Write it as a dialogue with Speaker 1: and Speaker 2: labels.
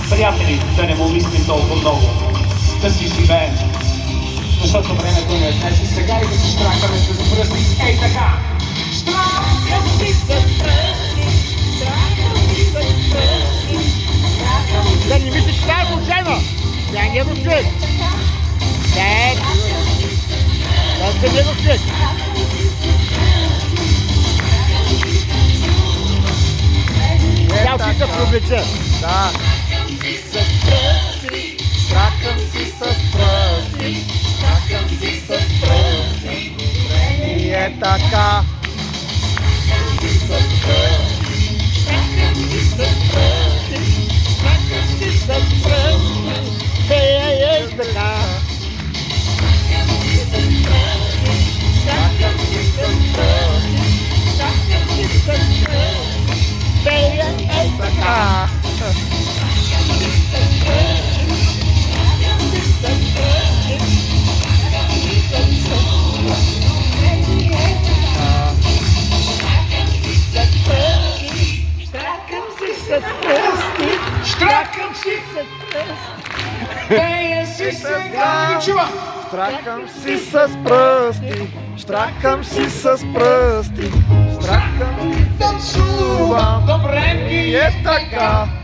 Speaker 1: Приятели, да не му мислим толкова много, да си живеем, защото времето не е днес и сега и да си штракаме с пръсти. Ей така! Штракам си с пръсти, штракам си с пръсти, штракам си.
Speaker 2: Да не мислиш, че това е случайно! Тя е негов човек! Това е негов човек! Тя си се привлече! Да!
Speaker 3: Штракам си с пръсти, штракам си с пръсти,
Speaker 2: И е така!
Speaker 3: штракам си с пръсти, штракам си с пръсти,
Speaker 2: Ей, така!
Speaker 3: штракам си с пръсти, штракам си с пръсти,
Speaker 2: Ей, така!
Speaker 1: Штракам си! Пея си сега! Не чува!
Speaker 2: Штракам си с пръсти, штракам си с пръсти, штракам си,
Speaker 1: Танцувам! Добре ми
Speaker 2: е така!